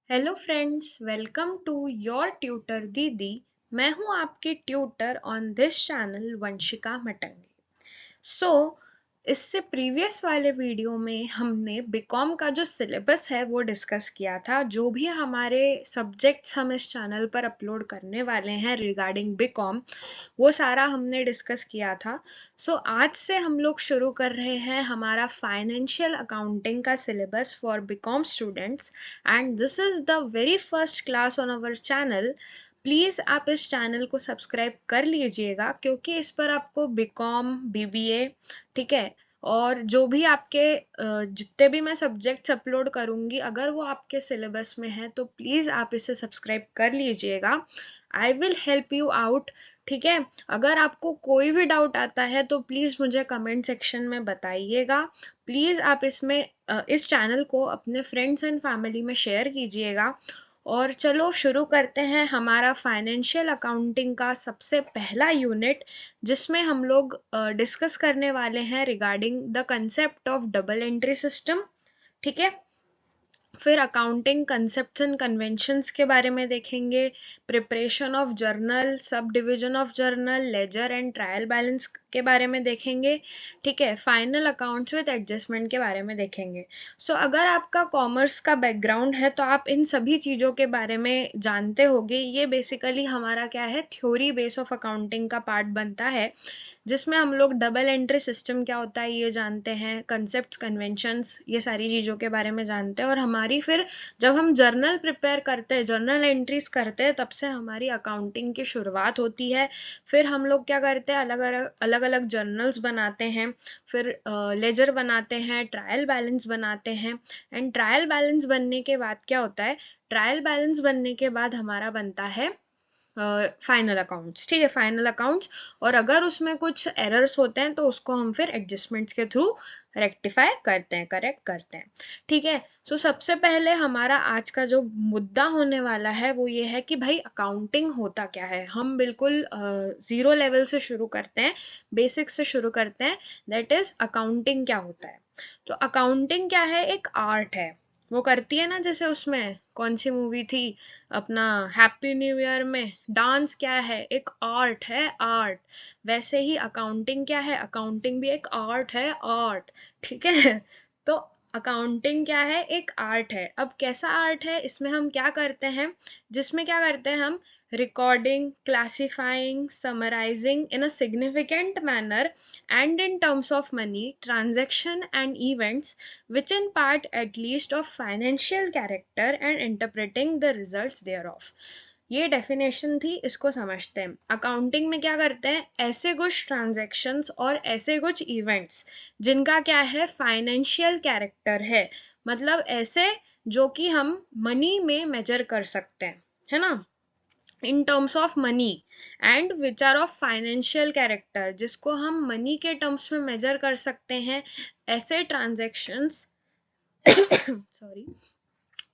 Hello friends, welcome to your tutor didi. मैं हूं आपकी tutor on this channel Vanshika Matangi. So इससे प्रीवियस वाले वीडियो में हमने बीकॉम का जो सिलेबस है वो डिस्कस किया था। जो भी हमारे सब्जेक्ट्स हम इस चैनल पर अपलोड करने वाले हैं रिगार्डिंग बीकॉम, वो सारा हमने डिस्कस किया था। सो आज से हम लोग शुरू कर रहे हैं हमारा फाइनेंशियल अकाउंटिंग का syllabus for BCom students, and this is the very first class on our channel. Please आप इस चैनल को सब्सक्राइब कर लीजिएगा, क्योंकि इस पर आपको बीकॉम, बीबीए, ठीक है, और जो भी आपके जितने भी मैं सब्जेक्ट्स अपलोड करूंगी, अगर वो आपके सिलेबस में है तो प्लीज़ आप इसे सब्सक्राइब कर लीजिएगा। I will help you out. ठीक है, अगर आपको कोई भी डाउट आता है तो प्लीज़ मुझे कमेंट सेक्शन में बताइएगा। प्लीज़ आप इस चैनल को अपने फ्रेंड्स एंड फैमिली में शेयर कीजिएगा। और चलो शुरू करते हैं हमारा फाइनेंशियल अकाउंटिंग का सबसे पहला यूनिट, जिसमें हम लोग डिस्कस करने वाले हैं regarding the concept of double entry system. ठीक है, फिर अकाउंटिंग कंसेप्ट्स एंड कन्वेंशंस के बारे में देखेंगे, preparation of journal, subdivision of journal, ledger and trial balance के बारे में देखेंगे। ठीक है, फाइनल अकाउंट्स विद एडजस्टमेंट के बारे में देखेंगे। सो अगर आपका कॉमर्स का बैकग्राउंड है तो आप इन सभी चीज़ों के बारे में जानते होंगे। ये बेसिकली हमारा क्या है, थ्योरी बेस ऑफ अकाउंटिंग का पार्ट बनता है, जिसमें हम लोग डबल एंट्री सिस्टम क्या होता है ये जानते हैं, कंसेप्ट, कन्वेंशंस, ये सारी चीज़ों के बारे में जानते हैं। और हमारी फिर जब हम जर्नल प्रिपेयर करते हैं, जर्नल एंट्रीज करते हैं, तब से हमारी अकाउंटिंग की शुरुआत होती है। फिर हम लोग क्या करते हैं, अलग अलग जर्नल्स बनाते हैं, फिर लेजर बनाते हैं, ट्रायल बैलेंस बनाते हैं। एंड ट्रायल बैलेंस बनने के बाद क्या होता है, ट्रायल बैलेंस बनने के बाद हमारा बनता है फाइनल अकाउंट्स। ठीक है, फाइनल अकाउंट्स। और अगर उसमें कुछ एरर्स होते हैं तो उसको हम फिर एडजस्टमेंट्स के थ्रू रेक्टिफाई करते हैं, करेक्ट करते हैं। ठीक है, सो सबसे पहले हमारा आज का जो मुद्दा होने वाला है वो ये है कि भाई अकाउंटिंग होता क्या है। हम बिल्कुल जीरो लेवल से शुरू करते हैं, बेसिक से शुरू करते हैं। दैट इज अकाउंटिंग क्या होता है। तो अकाउंटिंग क्या है, एक आर्ट है। वो करती है ना, जैसे उसमें कौन सी मूवी थी अपना, हैप्पी न्यू ईयर में, डांस क्या है, एक आर्ट है, आर्ट। वैसे ही अकाउंटिंग क्या है, अकाउंटिंग भी एक आर्ट है, आर्ट। ठीक है, तो अकाउंटिंग क्या है, एक आर्ट है। अब कैसा आर्ट है, इसमें हम क्या करते हैं, जिसमें क्या करते हैं हम, recording, classifying, summarizing in a significant manner and in terms of money, transaction and events which in part at least of financial character and interpreting the results thereof। ये डेफिनेशन थी, इसको समझते हैं। अकाउंटिंग में क्या करते हैं, ऐसे कुछ ट्रांजैक्शंस और ऐसे कुछ इवेंट्स जिनका क्या है, फाइनेंशियल कैरेक्टर है, मतलब ऐसे जो कि हम मनी में मेजर कर सकते हैं, है ना, in terms of money, and which are of financial character, जिसको हम मनी के टर्म्स में मेजर कर सकते हैं। ऐसे ट्रांजैक्शंस सॉरी,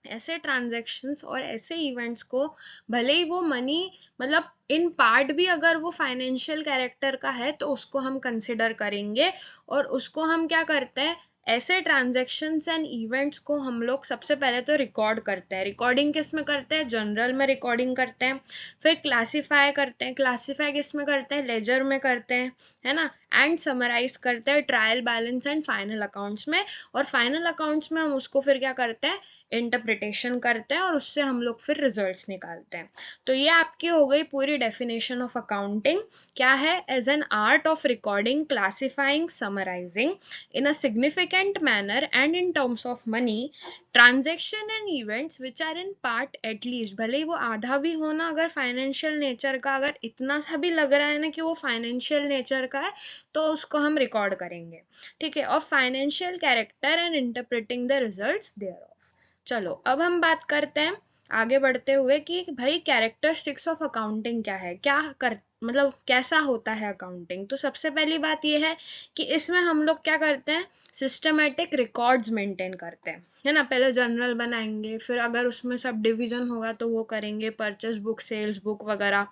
ऐसे ट्रांजैक्शंस और ऐसे इवेंट्स को, भले ही वो मनी, मतलब इन पार्ट भी अगर वो फाइनेंशियल कैरेक्टर का है तो उसको हम कंसिडर करेंगे। और उसको हम क्या करते हैं, ऐसे ट्रांजैक्शंस एंड इवेंट्स को हम लोग सबसे पहले तो रिकॉर्ड करते हैं। रिकॉर्डिंग किस में करते हैं, जनरल में रिकॉर्डिंग करते हैं। फिर क्लासीफाई करते हैं, क्लासीफाई किस में करते हैं, लेजर में करते हैं, है ना। एंड समराइज करते हैं trial balance and final accounts में। और फाइनल अकाउंट्स में हम उसको फिर क्या करते हैं, इंटरप्रिटेशन करते हैं, और उससे हम लोग फिर रिजल्ट्स निकालते हैं। तो ये आपकी हो गई पूरी डेफिनेशन ऑफ अकाउंटिंग। क्या है, as an art of recording, classifying, summarising in a significant manner and in terms of money, transaction and events which are in part at least, भले ही वो आधा भी हो ना, अगर फाइनेंशियल नेचर का, अगर इतना सा भी लग रहा है ना कि वो फाइनेंशियल नेचर का है, तो उसको हम रिकॉर्ड करेंगे। ठीक है, of financial character and interpreting the results thereof. चलो अब हम बात करते हैं आगे बढ़ते हुए कि भाई कैरेक्टरिस्टिक्स ऑफ अकाउंटिंग क्या है, क्या कर, मतलब कैसा होता है अकाउंटिंग। तो सबसे पहली बात ये है कि इसमें हम लोग क्या करते हैं, सिस्टमेटिक रिकॉर्ड्स मेंटेन करते हैं, है ना। पहले जर्नल बनाएंगे, फिर अगर उसमें सब डिवीजन होगा तो वो करेंगे, परचेस बुक, सेल्स बुक वगैरह,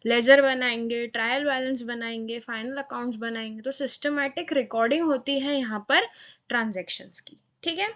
लेजर बनाएंगे, ट्रायल बैलेंस बनाएंगे, फाइनल अकाउंट्स बनाएंगे। तो सिस्टमेटिक रिकॉर्डिंग होती है यहाँ पर ट्रांजेक्शन्स की। ठीक है,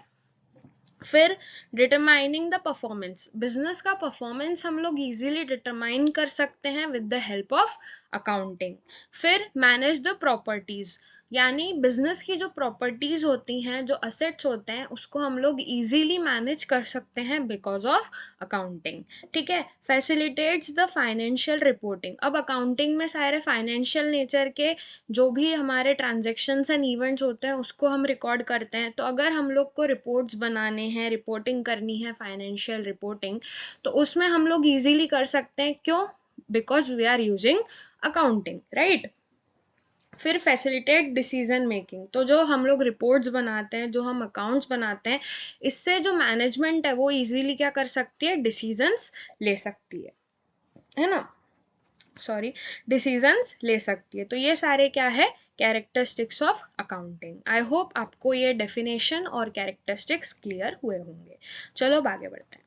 फिर डिटरमाइनिंग द परफॉर्मेंस, बिजनेस का परफॉर्मेंस हम लोग इजीली डिटरमाइन कर सकते हैं with the help of accounting. फिर मैनेज द प्रॉपर्टीज, यानी बिजनेस की जो प्रॉपर्टीज होती हैं, जो असेट्स होते हैं, उसको हम लोग इजीली मैनेज कर सकते हैं बिकॉज ऑफ अकाउंटिंग। ठीक है। फैसिलिटेट्स द फाइनेंशियल रिपोर्टिंग, अब अकाउंटिंग में सारे फाइनेंशियल नेचर के जो भी हमारे ट्रांजेक्शन्स एंड इवेंट्स होते हैं उसको हम रिकॉर्ड करते हैं। तो अगर हम लोग को रिपोर्ट्स बनाने हैं, रिपोर्टिंग करनी है, फाइनेंशियल रिपोर्टिंग, तो उसमें हम लोग इजीली कर सकते हैं। क्यों? Because we are using accounting, right. फिर फैसिलिटेट डिसीजन मेकिंग, तो जो हम लोग रिपोर्ट्स बनाते हैं, जो हम अकाउंट्स बनाते हैं, इससे जो मैनेजमेंट है वो इजीली क्या कर सकती है? डिसीजंस ले सकती है ना, सॉरी, डिसीजंस ले सकती है। तो ये सारे क्या है? Characteristics of accounting. I hope आपको ये डेफिनेशन और कैरेक्टरिस्टिक्स क्लियर हुए होंगे। चलो अब आगे बढ़ते हैं।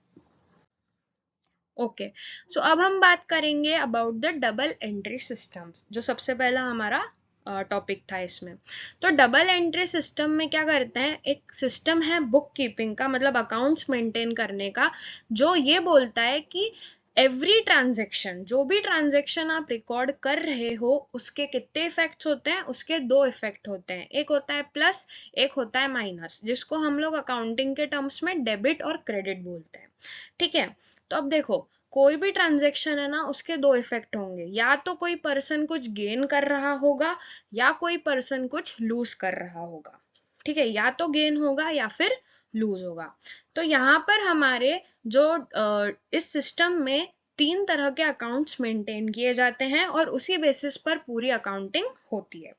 ओके, सो अब हम बात करेंगे about the double entry systems, जो सबसे पहला हमारा टॉपिक था इसमें। तो डबल एंट्री सिस्टम में क्या करते हैं? एक सिस्टम है बुक कीपिंग का, मतलब अकाउंट्स मेंटेन करने का, जो ये बोलता है कि एवरी ट्रांजेक्शन, जो भी ट्रांजेक्शन आप रिकॉर्ड कर रहे हो, उसके कितने इफेक्ट्स होते हैं? उसके दो इफेक्ट होते हैं, एक होता है प्लस, एक होता है माइनस, जिसको हम लोग अकाउंटिंग के टर्म्स में डेबिट और क्रेडिट बोलते हैं। ठीक है। तो अब देखो, कोई भी ट्रांजेक्शन है ना, उसके दो इफेक्ट होंगे, या तो कोई पर्सन कुछ गेन कर रहा होगा या कोई पर्सन कुछ लूज कर रहा होगा। ठीक है, या तो गेन होगा या फिर लूज होगा। तो यहाँ पर हमारे जो इस सिस्टम में तीन तरह के अकाउंट्स मेंटेन किए जाते हैं और उसी बेसिस पर पूरी अकाउंटिंग होती है।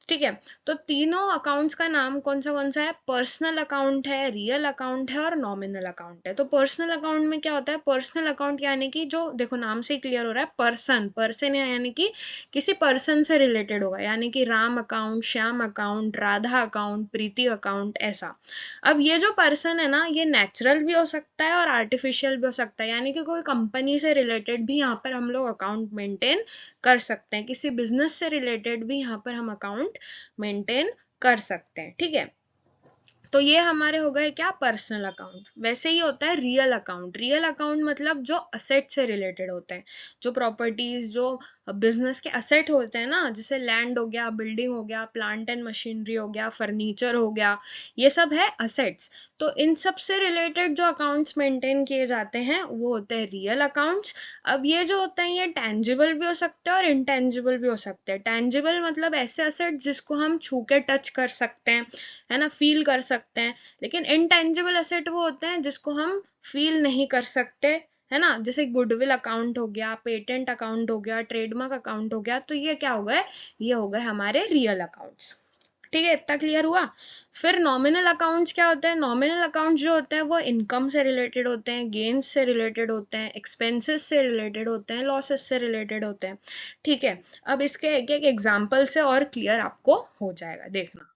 ठीक है। तो तीनों अकाउंट्स का नाम कौन सा है? पर्सनल अकाउंट है, रियल अकाउंट है और नॉमिनल अकाउंट है। तो पर्सनल अकाउंट में क्या होता है? पर्सनल अकाउंट यानी कि जो, देखो नाम से ही क्लियर हो रहा है, पर्सन, पर्सन यानी कि किसी पर्सन से रिलेटेड होगा, यानी कि Ram account, Shyam account, Radha account, Preeti account, ऐसा। अब ये जो पर्सन है ना, ये नेचुरल भी हो सकता है और आर्टिफिशियल भी हो सकता है, यानी कि कोई कंपनी से रिलेटेड भी यहाँ पर हम लोग अकाउंट मेंटेन कर सकते हैं, किसी बिजनेस से रिलेटेड भी यहाँ पर हम अकाउंट मेंटेन कर सकते हैं। ठीक है। तो ये हमारे हो गए क्या? Personal account. वैसे ही होता है रियल अकाउंट। रियल अकाउंट मतलब जो असेट से रिलेटेड होते हैं, जो प्रॉपर्टीज, जो बिजनेस के असेट होते हैं ना, जैसे लैंड हो गया, बिल्डिंग हो गया, प्लांट एंड मशीनरी हो गया, फर्नीचर हो गया, ये सब है असेट्स। तो इन सब से रिलेटेड जो अकाउंट्स मेंटेन किए जाते हैं वो होते हैं रियल अकाउंट्स। अब ये जो होते हैं ये टेंजिबल भी हो सकते हैं और इनटेंजिबल भी हो सकते हैं। टेंजिबल मतलब ऐसे असेट जिसको हम छू के टच कर सकते हैं, है ना, फील कर सकते हैं। लेकिन इनटेंजिबल असेट वो होते हैं जिसको हम फील नहीं कर सकते, है ना, जैसे गुडविल अकाउंट हो गया, पेटेंट अकाउंट हो गया, ट्रेडमार्क अकाउंट हो गया। तो ये क्या हो गए? ये हो गए हमारे रियल अकाउंट्स। ठीक है, इतना क्लियर हुआ। फिर नॉमिनल अकाउंट्स क्या होते हैं? नॉमिनल अकाउंट्स जो होते हैं वो इनकम से रिलेटेड होते हैं, गेन्स से रिलेटेड होते हैं, एक्सपेंसेस से रिलेटेड होते हैं, लॉसेस से रिलेटेड होते हैं। ठीक है। अब इसके एक एक एग्जाम्पल से और क्लियर आपको हो जाएगा, देखना।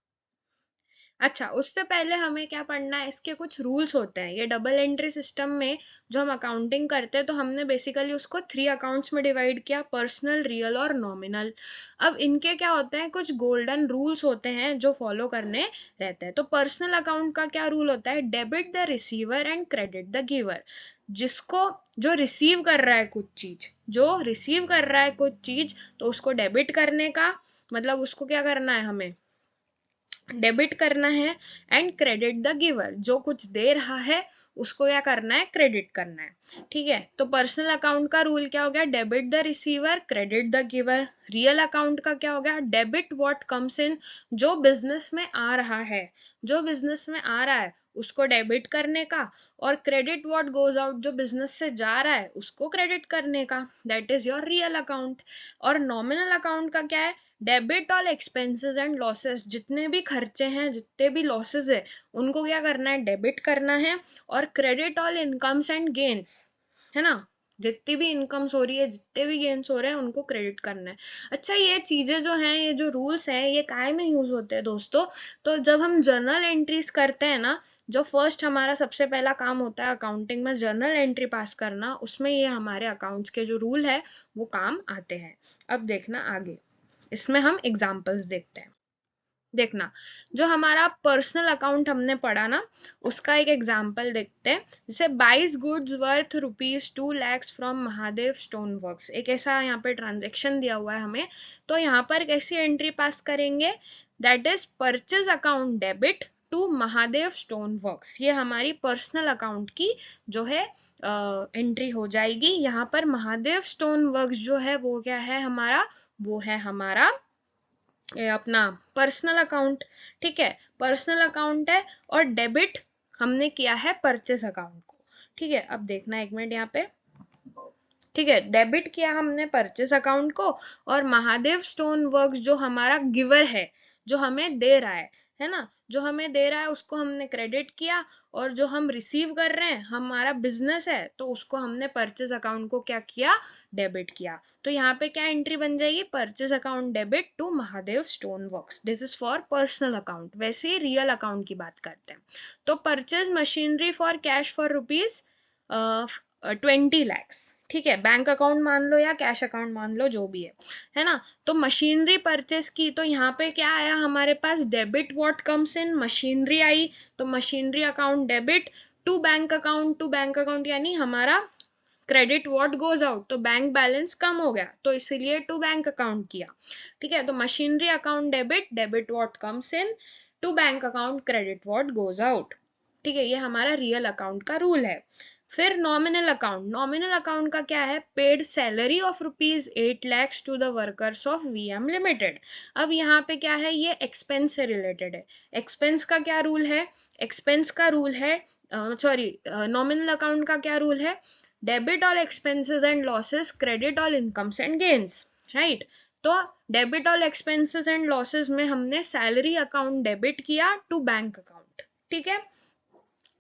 अच्छा, उससे पहले हमें क्या पढ़ना है? इसके कुछ रूल्स होते हैं। ये डबल एंट्री सिस्टम में जो हम अकाउंटिंग करते हैं, तो हमने बेसिकली उसको 3 अकाउंट्स में डिवाइड किया, पर्सनल, रियल और नॉमिनल। अब इनके क्या होते हैं? कुछ गोल्डन रूल्स होते हैं जो फॉलो करने रहते हैं। तो पर्सनल अकाउंट का क्या रूल होता है? Debit the receiver and credit the giver. जिसको, जो रिसीव कर रहा है कुछ चीज, जो रिसीव कर रहा है कुछ चीज, तो उसको डेबिट करने का, मतलब उसको क्या करना है? हमें डेबिट करना है। एंड क्रेडिट द गिवर, जो कुछ दे रहा है उसको क्या करना है? क्रेडिट करना है। ठीक है। तो पर्सनल अकाउंट का रूल क्या हो गया? Debit the receiver, credit the giver. Real account का क्या हो गया? डेबिट व्हाट कम्स इन, जो बिजनेस में आ रहा है, जो बिजनेस में आ रहा है उसको डेबिट करने का, और क्रेडिट व्हाट गोज आउट, जो बिजनेस से जा रहा है उसको क्रेडिट करने का। That is your real account. और नॉमिनल अकाउंट का क्या है? Debit all expenses and losses, जितने भी खर्चे हैं, जितने भी लॉसेस है, उनको क्या करना है? डेबिट करना है। और credit all incomes and gains, है ना, जितनी भी इनकम्स हो रही है, जितने भी गेन्स हो रहे हैं, उनको क्रेडिट करना है। अच्छा, ये चीजें जो हैं, ये जो रूल्स हैं, ये काय में यूज होते हैं दोस्तों? तो जब हम जर्नल एंट्रीज करते हैं ना, जो फर्स्ट हमारा सबसे पहला काम होता है अकाउंटिंग में, जर्नल एंट्री पास करना, उसमें ये हमारे अकाउंट्स के जो रूल है वो काम आते हैं। अब देखना आगे, इसमें हम एग्जाम्पल्स देखते हैं। देखना, जो हमारा पर्सनल अकाउंट हमने पढ़ा ना, उसका एक एग्जांपल देखते हैं। जैसे 22 goods worth ₹2 lakhs from Mahadev stone works, एक ऐसा यहाँ पे ट्रांजेक्शन दिया हुआ है हमें। तो यहाँ पर कैसी एंट्री पास करेंगे, that is purchase account debit to Mahadev stone works. ये हमारी पर्सनल अकाउंट की जो है एंट्री हो जाएगी। यहाँ पर महादेव स्टोन वर्क्स जो है वो क्या है हमारा, वो है हमारा अपना पर्सनल अकाउंट। ठीक है, पर्सनल अकाउंट है और डेबिट हमने किया है परचेस अकाउंट को। ठीक है, अब देखना एक मिनट यहाँ पे। ठीक है, डेबिट किया हमने परचेस अकाउंट को, और महादेव स्टोन वर्क्स जो हमारा गिवर है, जो हमें दे रहा है ना, जो हमें दे रहा है उसको हमने क्रेडिट किया, और जो हम रिसीव कर रहे हैं हमारा बिजनेस है तो उसको हमने परचेस अकाउंट को क्या किया, डेबिट किया। तो यहाँ पे क्या एंट्री बन जाएगी, purchase account debit to Mahadev stone works. This is for personal account. वैसे ही रियल अकाउंट की बात करते हैं, तो purchase machinery for cash for ₹20 lakhs। ठीक है, बैंक अकाउंट मान लो या कैश अकाउंट मान लो, जो भी है ना। तो मशीनरी परचेस की, तो यहाँ पे क्या आया हमारे पास, debit what comes in, machinery आई, तो machinery account debit to bank account, to bank account यानी हमारा क्रेडिट व्हाट गोज आउट, तो बैंक बैलेंस कम हो गया तो इसीलिए टू बैंक अकाउंट किया। ठीक है, तो machinery account debit, debit what comes in, to bank account credit what goes out. ठीक है, ये हमारा रियल अकाउंट का रूल है। फिर नॉमिनल अकाउंट, नॉमिनल अकाउंट का क्या है, paid salary of ₹8 lakhs to the workers of VM limited. अब यहाँ पे क्या है, ये एक्सपेंस से रिलेटेड है। एक्सपेंस का क्या रूल है, एक्सपेंस का रूल है, सॉरी, नॉमिनल अकाउंट का क्या रूल है, debit all expenses and losses, credit all incomes and gains, right. तो debit all expenses and losses में हमने सैलरी अकाउंट डेबिट किया टू बैंक अकाउंट। ठीक है,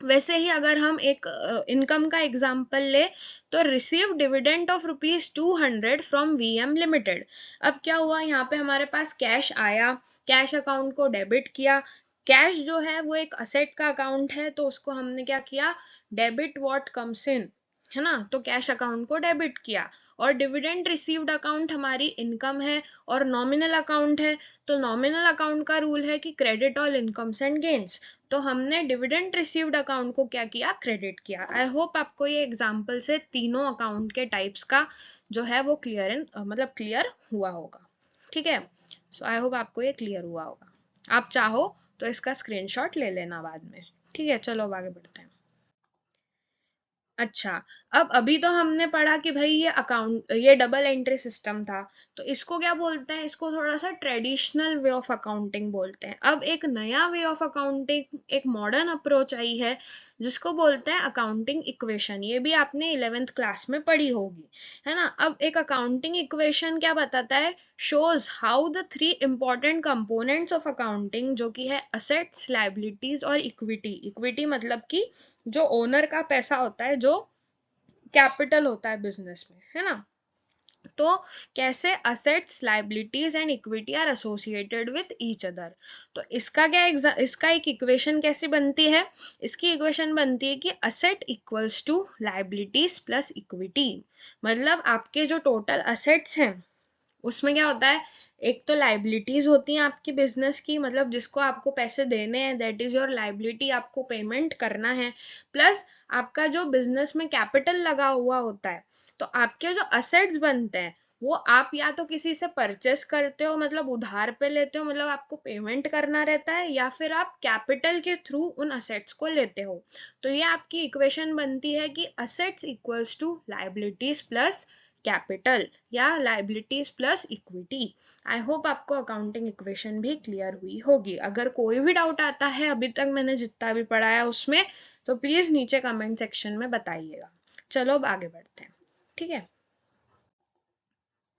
वैसे ही अगर हम एक इनकम का एग्जांपल ले, तो receive dividend of ₹200 from VM limited. अब क्या हुआ, यहाँ पे हमारे पास कैश आया, कैश अकाउंट को डेबिट किया। कैश जो है वो एक असेट का अकाउंट है, तो उसको हमने क्या किया, डेबिट व्हाट कम्स इन, है ना, तो कैश अकाउंट को डेबिट किया। और डिविडेंड रिसीव्ड अकाउंट हमारी इनकम है और नॉमिनल अकाउंट है, तो नॉमिनल अकाउंट का रूल है कि credit all incomes and gains, तो हमने डिविडेंड रिसीव्ड अकाउंट को क्या किया, क्रेडिट किया। आई होप आपको ये एग्जांपल से तीनों अकाउंट के टाइप्स का जो है वो मतलब क्लियर हुआ होगा। ठीक है, सो आई होप आपको ये क्लियर हुआ होगा। आप चाहो तो इसका स्क्रीनशॉट ले लेना बाद में। ठीक है, चलो अब आगे बढ़ते हैं। अच्छा, अब अभी तो हमने पढ़ा कि भाई ये अकाउंट, ये डबल एंट्री सिस्टम था, तो इसको क्या बोलते हैं, इसको थोड़ा सा ट्रेडिशनल वे ऑफ अकाउंटिंग बोलते हैं। अब एक नया वे ऑफ अकाउंटिंग, एक मॉडर्न अप्रोच आई है, जिसको बोलते हैं अकाउंटिंग इक्वेशन। ये भी आपने 11th क्लास में पढ़ी होगी, है ना। अब एक अकाउंटिंग इक्वेशन क्या बताता है, shows how the 3 important components of accounting, जो कि है असेट्स, लाइबिलिटीज और इक्विटी। इक्विटी मतलब कि जो ओनर का पैसा होता है, जो कैपिटल होता है बिजनेस में, है ना। तो कैसे assets, liabilities and equity are associated with each other. तो इसका क्या इसका एक इक्वेशन कैसी बनती है, इसकी इक्वेशन बनती है कि asset equals to liabilities plus equity. मतलब आपके जो टोटल असेट्स हैं उसमें क्या होता है, एक तो लाइबिलिटीज होती हैं आपकी बिजनेस की, मतलब जिसको आपको पैसे देने हैं, दैट इज योर लाइबिलिटी, आपको पेमेंट करना है। प्लस आपका जो बिजनेस में कैपिटल लगा हुआ होता है, तो आपके जो असेट्स बनते हैं वो आप या तो किसी से परचेस करते हो, मतलब उधार पे लेते हो, मतलब आपको पेमेंट करना रहता है, या फिर आप कैपिटल के थ्रू उन असेट्स को लेते हो। तो ये आपकी इक्वेशन बनती है कि assets equals to liabilities plus capital, या liabilities plus equity. I hope आपको अकाउंटिंग इक्वेशन भी क्लियर हुई होगी। अगर कोई भी डाउट आता है अभी तक मैंने जितना भी पढ़ाया उसमें, तो प्लीज नीचे कमेंट सेक्शन में बताइएगा। चलो अब आगे बढ़ते हैं। ठीक है,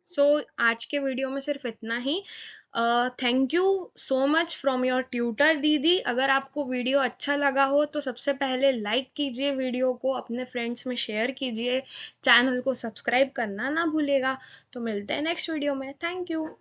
सो आज के वीडियो में सिर्फ इतना ही। Thank you so much from your tutor didi. अगर आपको वीडियो अच्छा लगा हो तो सबसे पहले लाइक कीजिए, वीडियो को अपने फ्रेंड्स में शेयर कीजिए, चैनल को सब्सक्राइब करना ना भूलिएगा। तो मिलते हैं नेक्स्ट वीडियो में। Thank you.